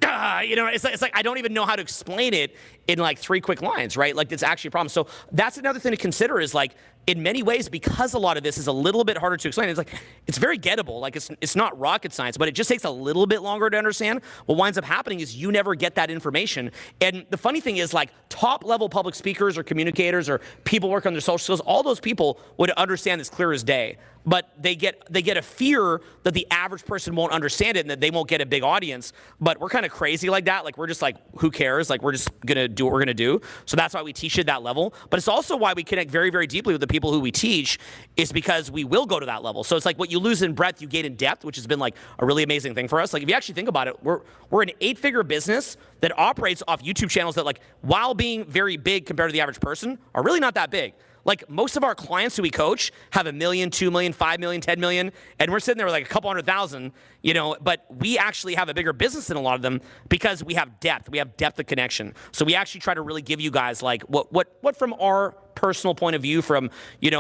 it's like I don't even know how to explain it in like 3 quick lines, right? Like, it's actually a problem. So that's another thing to consider, is like, in many ways, because a lot of this is a little bit harder to explain, it's like, it's very gettable. Like, it's not rocket science, but it just takes a little bit longer to understand. What winds up happening is you never get that information. And the funny thing is, like, top level public speakers or communicators or people working on their social skills, all those people would understand this clear as day. But they get a fear that the average person won't understand it and that they won't get a big audience. But we're kind of crazy like that. Like, we're just like, who cares? Like, we're just gonna do what we're gonna do. So that's why we teach at that level. But it's also why we connect very, very deeply with the people who we teach, is because we will go to that level. So it's like what you lose in breadth, you gain in depth, which has been like a really amazing thing for us. Like, if you actually think about it, we're an 8-figure business that operates off YouTube channels that, like, while being very big compared to the average person, are really not that big. Like, most of our clients who we coach have 1 million, 2 million, 5 million, 10 million, and we're sitting there with like a couple 100,000, but we actually have a bigger business than a lot of them because we have depth. We have depth of connection. So we actually try to really give you guys like what from our personal point of view, from,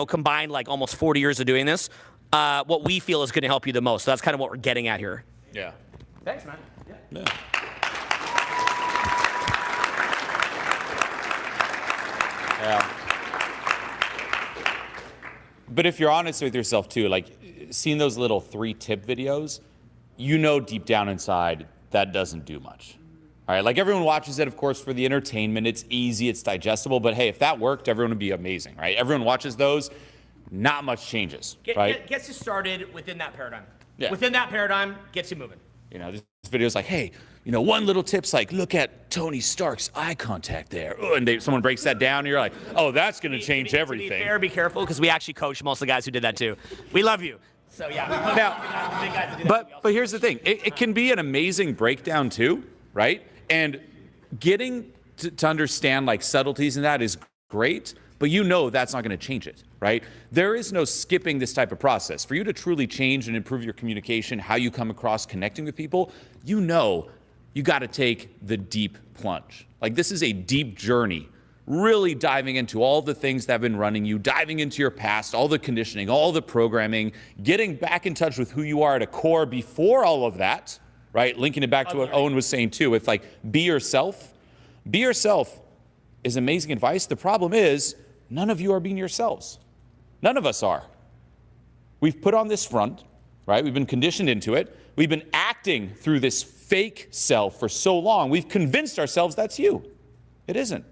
combined like almost 40 years of doing this, what we feel is going to help you the most. So that's kind of what we're getting at here. Yeah. Thanks, man. Yeah. Yeah. But if you're honest with yourself too, like, seeing those little 3-tip videos, deep down inside that doesn't do much. All right, like, everyone watches it, of course, for the entertainment. It's easy, it's digestible. But hey, if that worked, everyone would be amazing, right? Everyone watches those, not much changes, right? Gets you started within that paradigm. Yeah. Within that paradigm, gets you moving. This video's like, hey, one little tip's like, look at Tony Stark's eye contact there. Oh, and someone breaks that down, and you're like, oh, that's going to change everything. To be fair, be careful, because we actually coach most of the guys who did that too. We love you. So yeah. Now, but here's the thing. It can be an amazing breakdown too, right? And getting to understand like subtleties in that is great, but that's not going to change it, right? There is no skipping this type of process. For you to truly change and improve your communication, how you come across connecting with people, you got to take the deep plunge. Like, this is a deep journey really diving into all the things that have been running you, diving into your past, all the conditioning, all the programming, getting back in touch with who you are at a core before all of that, right? Linking it back to what Owen was saying too, with like, be yourself. Be yourself is amazing advice. The problem is, none of you are being yourselves. None of us are. We've put on this front, right? We've been conditioned into it. We've been acting through this fake self for so long. We've convinced ourselves that's you. It isn't.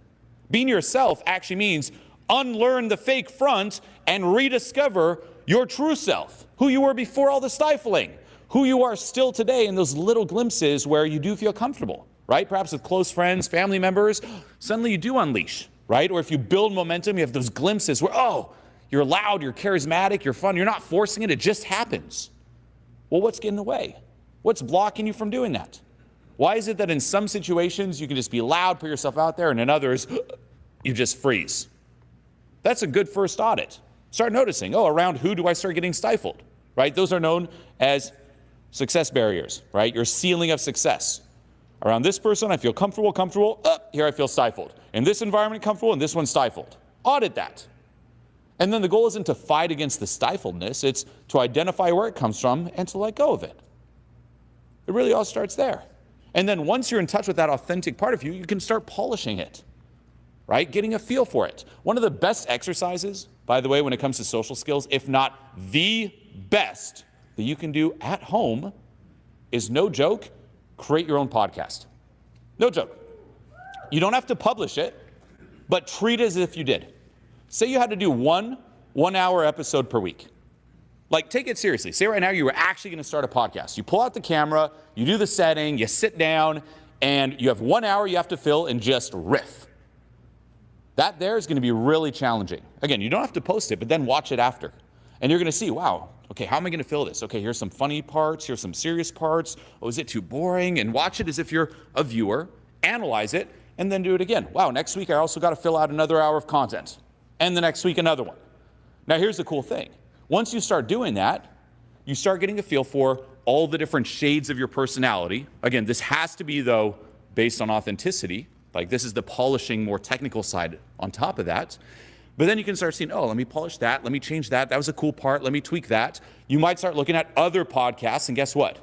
Being yourself actually means unlearn the fake front and rediscover your true self, who you were before all the stifling, who you are still today in those little glimpses where you do feel comfortable, right? Perhaps with close friends, family members, suddenly you do unleash, right? Or if you build momentum, you have those glimpses where, oh, you're loud, you're charismatic, you're fun, you're not forcing it, it just happens. Well, what's getting in the way? What's blocking you from doing that? Why is it that in some situations you can just be loud, put yourself out there, and in others, you just freeze? That's a good first audit. Start noticing, oh, around who do I start getting stifled, right? Those are known as success barriers, right? Your ceiling of success. Around this person, I feel comfortable, here I feel stifled. In this environment, comfortable, and this one stifled. Audit that. And then the goal isn't to fight against the stifledness, it's to identify where it comes from and to let go of it. It really all starts there. And then once you're in touch with that authentic part of you, you can start polishing it, right? Getting a feel for it. One of the best exercises, by the way, when it comes to social skills, if not the best that you can do at home, is, no joke, create your own podcast. No joke. You don't have to publish it, but treat it as if you did. Say you had to do one 1-hour episode per week. Like, take it seriously. Say right now you were actually going to start a podcast. You pull out the camera, you do the setting, you sit down, and you have 1 hour you have to fill and just riff. That there is going to be really challenging. Again, you don't have to post it, but then watch it after. And you're going to see, wow, okay, how am I going to fill this? Okay, here's some funny parts, here's some serious parts. Oh, is it too boring? And watch it as if you're a viewer, analyze it, and then do it again. Wow, next week I also got to fill out another hour of content. And the next week another one. Now here's the cool thing. Once you start doing that, you start getting a feel for all the different shades of your personality. Again, this has to be, though, based on authenticity. Like, this is the polishing, more technical side on top of that. But then you can start seeing, oh, let me polish that, let me change that, that was a cool part, let me tweak that. You might start looking at other podcasts, and guess what?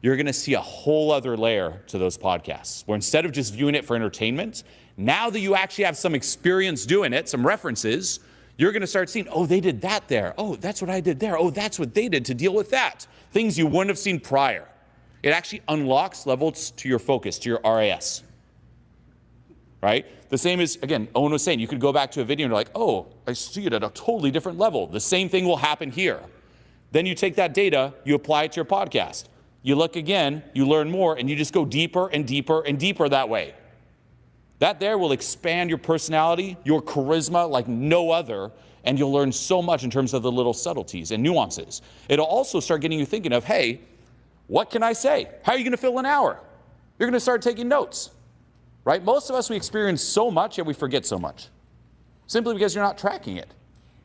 You're going to see a whole other layer to those podcasts, where instead of just viewing it for entertainment, now that you actually have some experience doing it, some references, you're going to start seeing, oh, they did that there. Oh, that's what I did there. Oh, that's what they did to deal with that. Things you wouldn't have seen prior. It actually unlocks levels to your focus, to your RAS. Right? The same as, again, Owen was saying, you could go back to a video and you're like, oh, I see it at a totally different level. The same thing will happen here. Then you take that data, you apply it to your podcast. You look again, you learn more, and you just go deeper and deeper and deeper that way. That there will expand your personality, your charisma like no other, and you'll learn so much in terms of the little subtleties and nuances. It'll also start getting you thinking of, hey, what can I say? How are you going to fill an hour? You're going to start taking notes, right? Most of us, we experience so much, yet we forget so much, simply because you're not tracking it.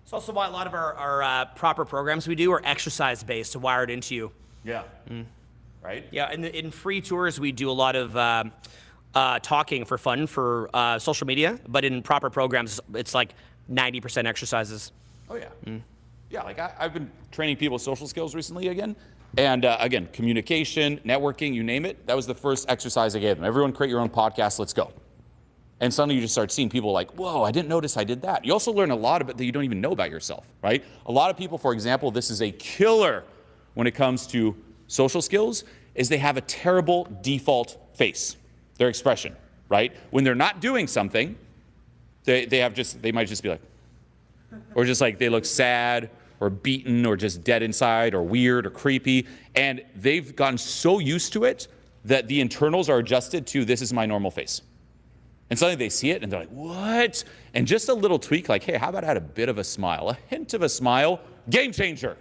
It's also why a lot of our proper programs we do are exercise-based, wired into you. Yeah. Right? Yeah, in free tours, we do a lot of talking for fun for social media, but in proper programs, it's like 90% exercises. Oh, yeah. Yeah, like I've been training people with social skills recently again. And again, communication, networking, you name it. That was the first exercise I gave them. Everyone create your own podcast, let's go. And suddenly you just start seeing people like, whoa, I didn't notice I did that. You also learn a lot about that you don't even know about yourself, right? A lot of people, for example, this is a killer when it comes to social skills, is they have a terrible default face, their expression, right? When they're not doing something, they might just be like, or just like they look sad or beaten or just dead inside or weird or creepy. And they've gotten so used to it that the internals are adjusted to, this is my normal face. And suddenly they see it and they're like, what? And just a little tweak like, hey, how about I had a bit of a smile? A hint of a smile, game changer.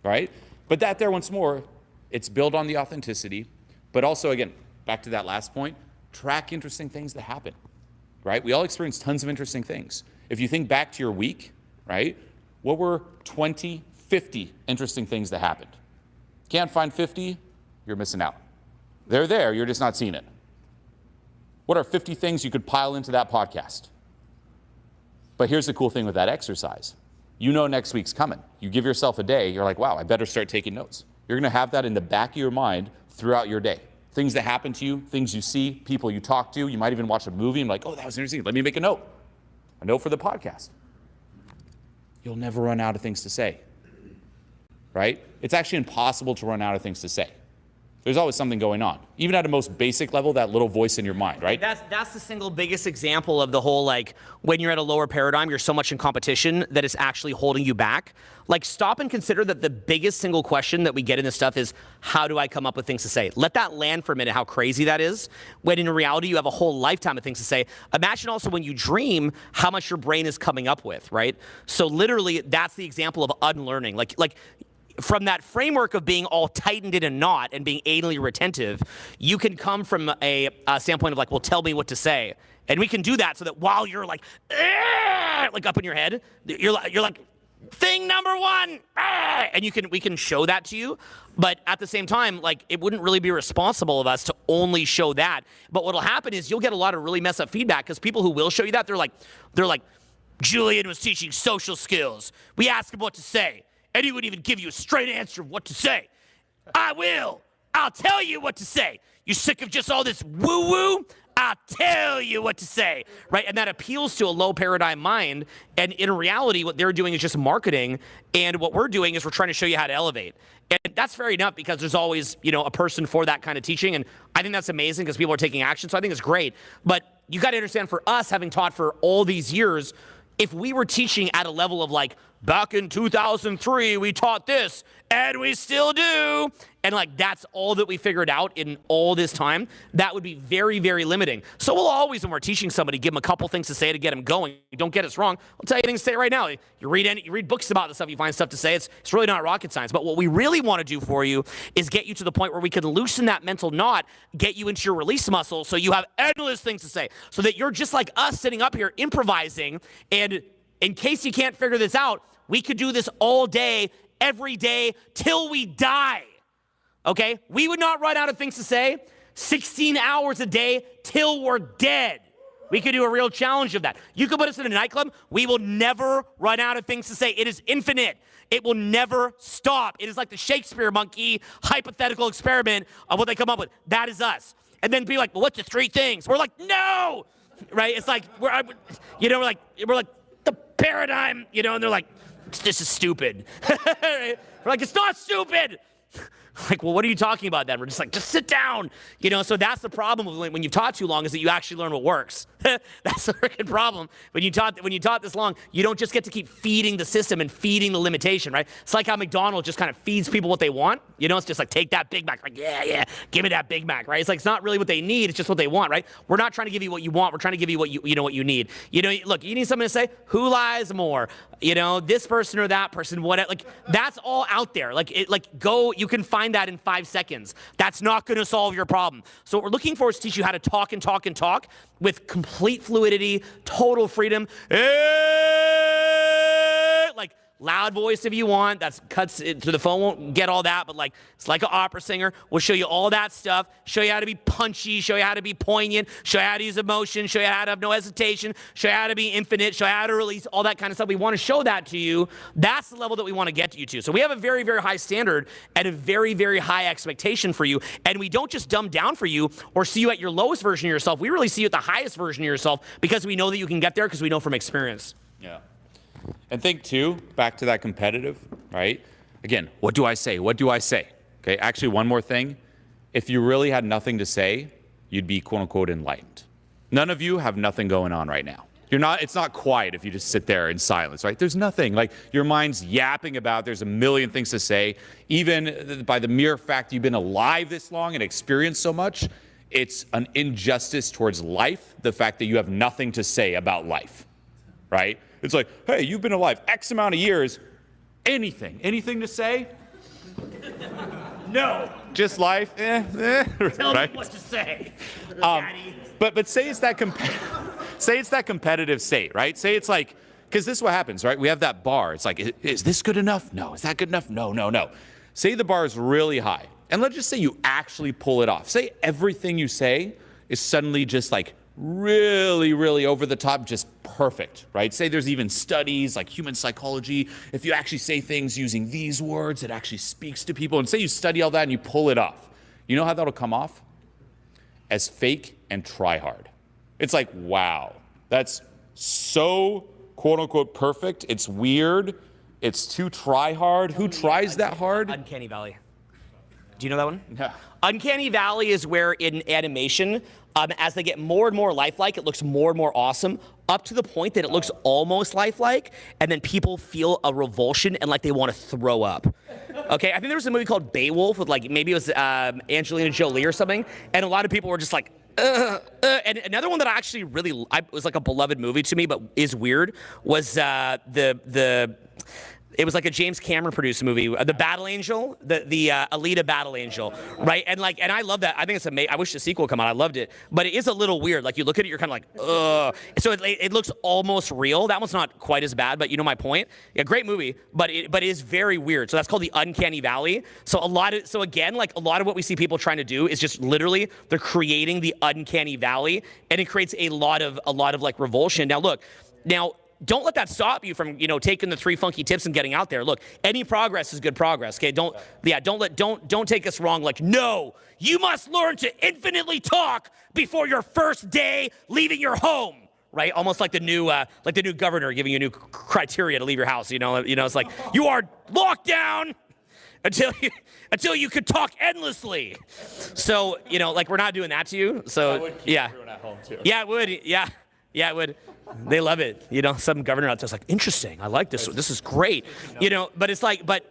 Right? But that there, once more, it's built on the authenticity. But also, again, back to that last point, track interesting things that happen. Right? We all experience tons of interesting things. If you think back to your week, right? What were 20, 50 interesting things that happened? Can't find 50, you're missing out. They're there, you're just not seeing it. What are 50 things you could pile into that podcast? But here's the cool thing with that exercise. You know next week's coming. You give yourself a day, you're like, wow, I better start taking notes. You're going to have that in the back of your mind throughout your day. Things that happen to you, things you see, people you talk to. You might even watch a movie and be like, oh, that was interesting. Let me make a note for the podcast. You'll never run out of things to say, right? It's actually impossible to run out of things to say. There's always something going on. Even at a most basic level, that little voice in your mind, right? That's the single biggest example of the whole, like, when you're at a lower paradigm, you're so much in competition that it's actually holding you back. Like, stop and consider that the biggest single question that we get in this stuff is, how do I come up with things to say? Let that land for a minute, how crazy that is. When in reality, you have a whole lifetime of things to say. Imagine also when you dream, how much your brain is coming up with, right? So literally, that's the example of unlearning. Like from that framework of being all tightened in a knot and being anally retentive, you can come from a standpoint of like, well, tell me what to say. And we can do that so that while you're like up in your head, you're like, thing number one, and we can show that to you. But at the same time, like, it wouldn't really be responsible of us to only show that. But what'll happen is you'll get a lot of really messed up feedback because people who will show you that, they're like, Julien was teaching social skills. We asked him what to say, and he wouldn't even give you a straight answer of what to say. I'll tell you what to say. You sick of just all this woo-woo? I'll tell you what to say, right? And that appeals to a low paradigm mind. And in reality, what they're doing is just marketing. And what we're doing is we're trying to show you how to elevate. And that's fair enough because there's always, a person for that kind of teaching. And I think that's amazing because people are taking action. So I think it's great. But you got to understand, for us, having taught for all these years, if we were teaching at a level of like, back in 2003, we taught this, and we still do, and like that's all that we figured out in all this time, that would be very, very limiting. So we'll always, when we're teaching somebody, give them a couple things to say to get them going. Don't get us wrong. I'll tell you things to say right now. You read books about the stuff, you find stuff to say. It's really not rocket science. But what we really want to do for you is get you to the point where we can loosen that mental knot, get you into your release muscle so you have endless things to say, so that you're just like us sitting up here improvising. And in case you can't figure this out, we could do this all day, every day, till we die, okay? We would not run out of things to say 16 hours a day till we're dead. We could do a real challenge of that. You could put us in a nightclub. We will never run out of things to say. It is infinite. It will never stop. It is like the Shakespeare monkey hypothetical experiment of what they come up with. That is us. And then be like, well, what's the three things? We're like, no, right? It's like, we're like the paradigm, and they're like, this is stupid. We're like, it's not stupid. Like, well, what are you talking about then? We're just like, just sit down. So that's the problem when you've taught too long, is that you actually learn what works. That's the freaking problem. When you taught this long, you don't just get to keep feeding the system and feeding the limitation, right? It's like how McDonald's just kind of feeds people what they want. It's just like, take that Big Mac. Like, yeah, give me that Big Mac, right? It's like, it's not really what they need. It's just what they want, right? We're not trying to give you what you want. We're trying to give you what what you need. Look, you need something to say, who lies more? This person or that person, whatever. Like, that's all out there. You can find that in 5 seconds. That's not going to solve your problem. So what we're looking for is to teach you how to talk and talk and talk with complete fluidity, total freedom. Like, loud voice if you want. That cuts to the phone, won't get all that, but like, it's like an opera singer. We'll show you all that stuff, show you how to be punchy, show you how to be poignant, show you how to use emotion, show you how to have no hesitation, show you how to be infinite, show you how to release, all that kind of stuff. We want to show that to you. That's the level that we want to get you to. So we have a very, very high standard and a very, very high expectation for you. And we don't just dumb down for you or see you at your lowest version of yourself. We really see you at the highest version of yourself because we know that you can get there because we know from experience. Yeah. And think too, back to that competitive, right? Again, what do I say? What do I say? Okay, actually one more thing. If you really had nothing to say, you'd be quote unquote enlightened. None of you have nothing going on right now. It's not quiet if you just sit there in silence, right? There's nothing, like your mind's yapping about, there's a million things to say. Even by the mere fact you've been alive this long and experienced so much, it's an injustice towards life, the fact that you have nothing to say about life, right? It's like, hey, you've been alive X amount of years. Anything to say? No. Just life? Tell right? me what to say. But say it's that competitive state, right? Say it's like, because this is what happens, right? We have that bar. It's like, is this good enough? No. Is that good enough? No. Say the bar is really high. And let's just say you actually pull it off. Say everything you say is suddenly just like really, really over the top, just perfect, right? Say there's even studies like human psychology. If you actually say things using these words, it actually speaks to people. And say you study all that and you pull it off. You know how that'll come off? As fake and try hard. It's like, wow, that's so quote unquote perfect. It's weird. It's too try hard. Who tries that hard? Uncanny Valley. Do you know that one? Yeah. Uncanny Valley is where in animation, as they get more and more lifelike, it looks more and more awesome, up to the point that it looks almost lifelike, and then people feel a revulsion and like they want to throw up. Okay, I think there was a movie called Beowulf with like, maybe it was Angelina Jolie or something, and a lot of people were just like, and another one that I actually really, was like a beloved movie to me, but is weird, was it was like a James Cameron produced movie, The Battle Angel, the Alita Battle Angel, right? And I love that. I think it's amazing. I wish the sequel would come out. I loved it, but it is a little weird. Like you look at it, you're kind of like, ugh. So it looks almost real. That one's not quite as bad, but you know my point. Yeah, great movie, but it is very weird. So that's called the Uncanny Valley. So a lot of what we see people trying to do is just literally they're creating the Uncanny Valley, and it creates a lot of like revulsion. Now look, don't let that stop you from, taking the 3 funky tips and getting out there. Look, any progress is good progress. Okay, don't take us wrong. Like, no, you must learn to infinitely talk before your first day leaving your home. Right, almost like the new governor giving you new criteria to leave your house. It's like you are locked down until you could talk endlessly. So like we're not doing that to you. So yeah, everyone at home too. Yeah, it would. Yeah, it would. They love it. Some governor out there's like, interesting. I like this. This is great. But it's like, but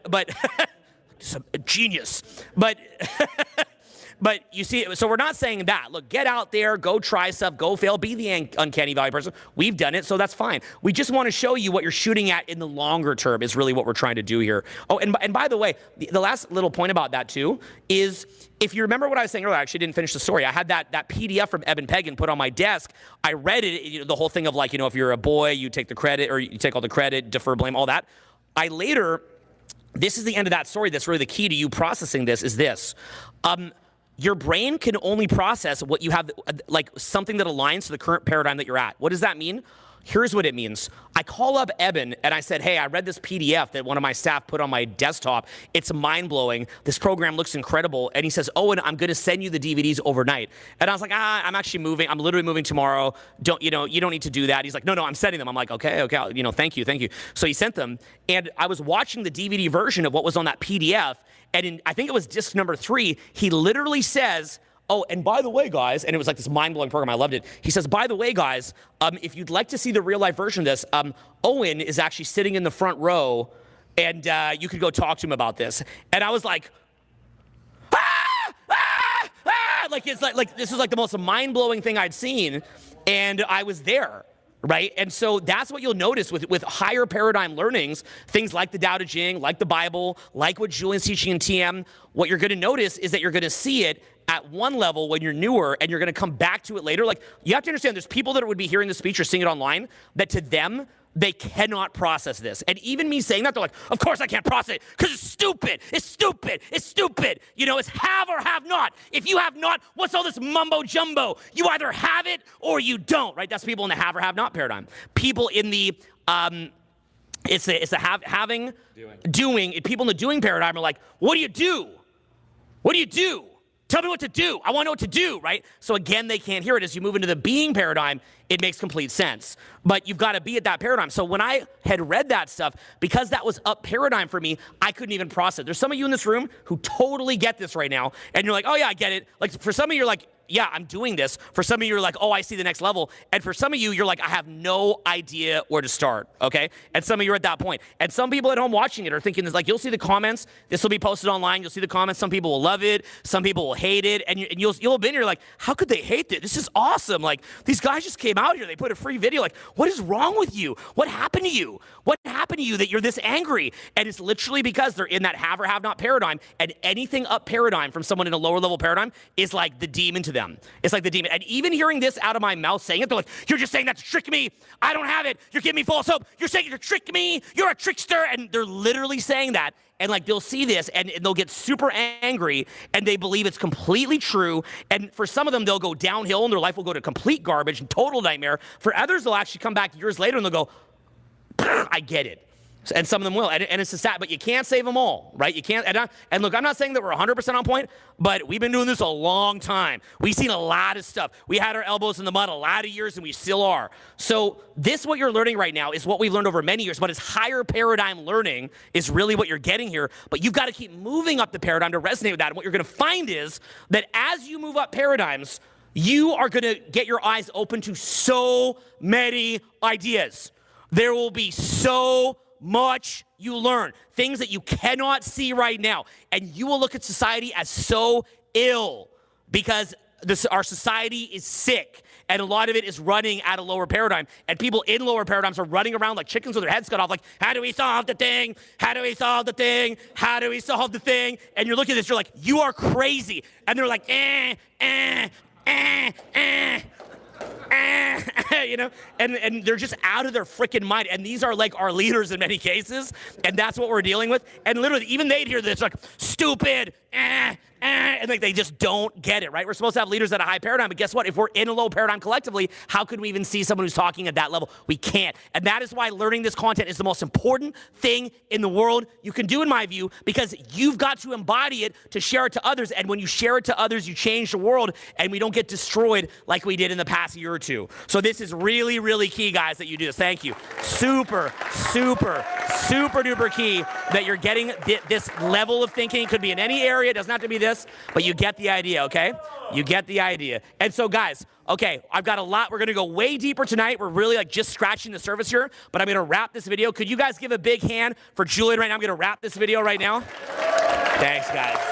it's a genius. But you see, so we're not saying that. Look, get out there, go try stuff, go fail, be the Uncanny Valley person. We've done it, so that's fine. We just want to show you what you're shooting at in the longer term is really what we're trying to do here. Oh, and by the way, the last little point about that too is, if you remember what I was saying earlier, I actually didn't finish the story. I had that PDF from Eben Pagan put on my desk. I read it, the whole thing of like, if you're a boy, you take the credit, or you take all the credit, defer blame, all that. This is the end of that story. That's really the key to you processing this is this. Your brain can only process what you have, like something that aligns to the current paradigm that you're at. What does that mean? Here's what it means. I call up Eben and I said, hey, I read this PDF that one of my staff put on my desktop. It's mind-blowing. This program looks incredible. And he says, oh, and I'm going to send you the DVDs overnight. And I was like, I'm actually moving. I'm literally moving tomorrow. You don't need to do that. He's like, no, I'm sending them. I'm like, okay, thank you. So he sent them. And I was watching the DVD version of what was on that PDF. And I think it was disc number 3, he literally says, oh, and by the way, guys, and it was like this mind-blowing program. I loved it. He says, by the way, guys, if you'd like to see the real-life version of this, Owen is actually sitting in the front row, and you could go talk to him about this. And I was like, like it's like this was like the most mind-blowing thing I'd seen, and I was there. Right? And so that's what you'll notice with higher paradigm learnings, things like the Tao Te Ching, like the Bible, like what Julien's teaching in TM. What you're going to notice is that you're going to see it at one level when you're newer, and you're going to come back to it later. Like, you have to understand, there's people that would be hearing the speech or seeing it online that to them, they cannot process this. And even me saying that, they're like, of course I can't process it, because it's stupid. It's stupid. It's stupid. It's have or have not. If you have not, what's all this mumbo jumbo? You either have it or you don't, right? That's people in the have or have not paradigm. People in the, it's the having, doing. People in the doing paradigm are like, what do you do? What do you do? Tell me what to do. I want to know what to do, right? So again, they can't hear it. As you move into the being paradigm, it makes complete sense. But you've got to be at that paradigm. So when I had read that stuff, because that was up paradigm for me, I couldn't even process it. There's some of you in this room who totally get this right now, and you're like, oh yeah, I get it. Like for some of you, you're like, yeah, I'm doing this. For some of you, you're like, oh, I see the next level. And for some of you, you're like, I have no idea where to start, okay? And some of you are at that point. And some people at home watching it are thinking this, like, you'll see the comments. This will be posted online. You'll see the comments. Some people will love it. Some people will hate it. And you'll have been here like, how could they hate this? This is awesome. Like, these guys just came out here. They put a free video. Like, what is wrong with you? What happened to you? What happened to you that you're this angry? And it's literally because they're in that have or have not paradigm. And anything up paradigm from someone in a lower level paradigm is like the demon to to them. It's like the demon. And even hearing this out of my mouth saying it, they're like, you're just saying that to trick me. I don't have it. You're giving me false hope. You're saying it to trick me. You're a trickster. And they're literally saying that. And like they'll see this and they'll get super angry and they believe it's completely true. And for some of them, they'll go downhill and their life will go to complete garbage and total nightmare. For others, they'll actually come back years later and they'll go, I get it. And some of them will, and it's a sad, but you can't save them all, right? You can't, and look, I'm not saying that we're 100% on point, but we've been doing this a long time. We've seen a lot of stuff. We had our elbows in the mud a lot of years, and we still are. So this, what you're learning right now, is what we've learned over many years, but it's higher paradigm learning is really what you're getting here, but you've got to keep moving up the paradigm to resonate with that, and what you're going to find is that as you move up paradigms, you are going to get your eyes open to so many ideas. There will be so much you learn, things that you cannot see right now, and you will look at society as so ill because our society is sick, and a lot of it is running at a lower paradigm, and people in lower paradigms are running around like chickens with their heads cut off, like, how do we solve the thing? How do we solve the thing? How do we solve the thing? And you're looking at this, you're like, you are crazy, and they're like, you know, and they're just out of their freaking mind. And these are like our leaders in many cases, and that's what we're dealing with. And literally, even they'd hear this like, stupid, and like they just don't get it, right? We're supposed to have leaders at a high paradigm, but guess what? If we're in a low paradigm collectively, how could we even see someone who's talking at that level? We can't. And that is why learning this content is the most important thing in the world you can do, in my view, because you've got to embody it to share it to others. And when you share it to others, you change the world, and we don't get destroyed like we did in the past year or two. So this is really, really key, guys, that you do this. Thank you. Super, super, super duper key that you're getting this level of thinking. It could be in any area. It doesn't have to be this, but you get the idea, okay? You get the idea. And so, guys, okay, I've got a lot. We're going to go way deeper tonight. We're really like just scratching the surface here, but I'm going to wrap this video. Could you guys give a big hand for Julien right now? I'm going to wrap this video right now. Thanks, guys.